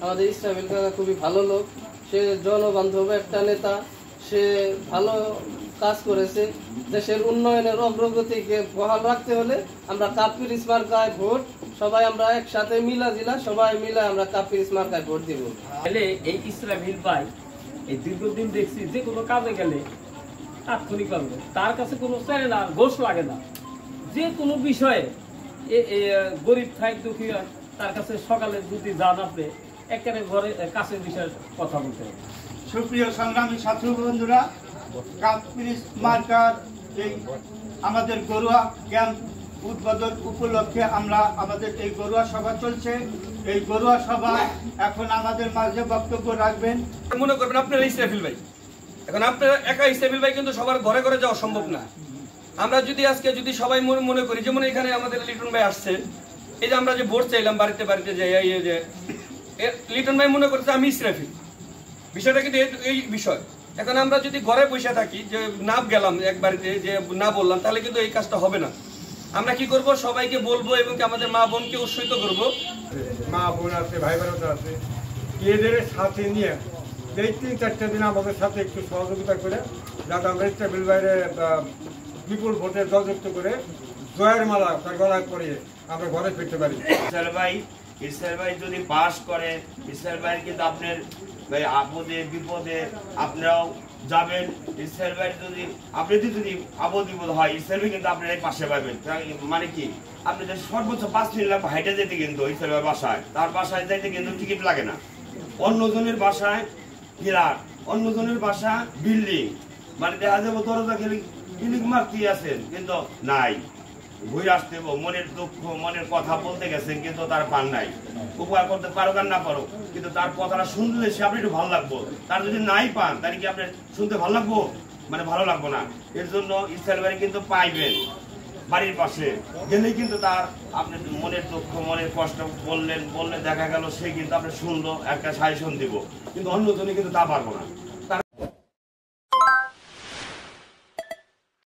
আমাদের ইসরাফিল কাকা খুবই ভালো লোক, সে জনবান্ধব একটা নেতা, সে ভালো কাজ করেছে। দেশের উন্নয়নের অগ্রগতিকে বহাল রাখতে হলে আমরা কাপ্পিরিস মার্কায় ভোট, সবাই আমরা একসাথে মিলাজিলা সবাই মিলে আমরা কাপ্পিরিস মার্কায় ভোট দিব। এই ইসরাফিল ভাই এই দীর্ঘদিন দেখছি যে কোনো কাজে গেলে তাৎক্ষণিক পারবে, তার কাছে কোনো চায় না, ঘোষ লাগে না। যে কোনো বিষয়ে গরিব থাই দুঃখী তার কাছে সকালে যদি যান আপনি একেবারে ঘরে কাছের বিষয়ে কথা বলতে হবে। সুপ্রিয় সংগ্রামী ছাত্র বন্ধুরা, কাপ্পিরিস মার্কার এই আমাদের গরুয়া ক্যাম্প উদ্বোধন উপলক্ষে আমরা আমাদের এই গরুয়া সভা চলছে। এই গরুয়া সভা এখন আমাদের মাঝে বক্তব্য রাখবেন। মনে করবেন আপনারা ইসরাফিল ভাই, এখন আপনারা একা ইসরাফিল ভাই কিন্তু সবার ঘরে ঘরে যাওয়া সম্ভব না। আমরা যদি আজকে যদি সবাই মনে করি, যেমন এখানে আমাদের লিটন ভাই আসছেন, এই যে আমরা যে ভোট চাইলাম বাড়িতে বাড়িতে যাই, যে লিটন ভাই মনে করছে আমি ইসরাফিল, বিষয়টা কিন্তু এই বিষয়। এখন আমরা যদি ঘরে বসে থাকি, যে না গেলাম এক বাড়িতে, যে না বললাম, তাহলে কিন্তু এই কাজটা হবে না। আমরা কি করব, সবাইকে বলবো এবং আমাদের মা বোনকে উৎসাহিত করব। মা বোন আছে, ভাই বোনরা আছে, এদের সাথে নিয়ে এই 3-4 দিন আমাদের সাথে একটু সহযোগিতা করে যাতে আমরা ইসরাফিল ভাইরে বিপুল ভোটে জয়যুক্ত করে জয়ের মালা তার গলায় পরিয়ে আমরা ঘরে ফিরতে পারি। ইসরাফিল ভাই যদি পাস করে, ইসরাফিল ভাই কিন্তু আপনার আপদে বিপদে আপনারাও যাবেন। ইসরাফিল ভাই যদি আপনি যদি আপদ বিপদ হয়, ইসরাফিল ভাই কিন্তু আপনার পাশে পাবেন। মানে কি, আপনি যে সর্বোচ্চ 5 মিনিট লাগবে হাইটে যেতে, কিন্তু ইসরাফিল ভাই বাসায়, তার বাসায় যাইতে কিন্তু টিকিট লাগে না। অন্যজনের বাসায় ফিরার, অন্যজনের বাসা বিল্ডিং, মানে দেখা যাবো দরজা খেলে ক্লিক মারতে আছেন কিন্তু নাই, ঘুরে আসতে মনের দুঃখ মনের কথা বলতে গেছেন কিন্তু তার পান নাই। উপকার করতে পারো আর না পারো, কিন্তু তার কথাটা শুনলে সে আপনি একটু ভালো লাগবো। তার যদি নাই পান, তাহলে কি আপনার শুনতে ভালো লাগবো? মানে ভালো লাগবো না। এর জন্য ইসরাফিল ভাই কিন্তু পাইবেন বাড়ির পাশে গেলেই কিন্তু তার আপনি মনের দুঃখ মনের কষ্ট বললে দেখা গেল সে কিন্তু আপনি শুনলো, একটা সাজেশন দিব, কিন্তু অন্যজনে কিন্তু তা পারবো না।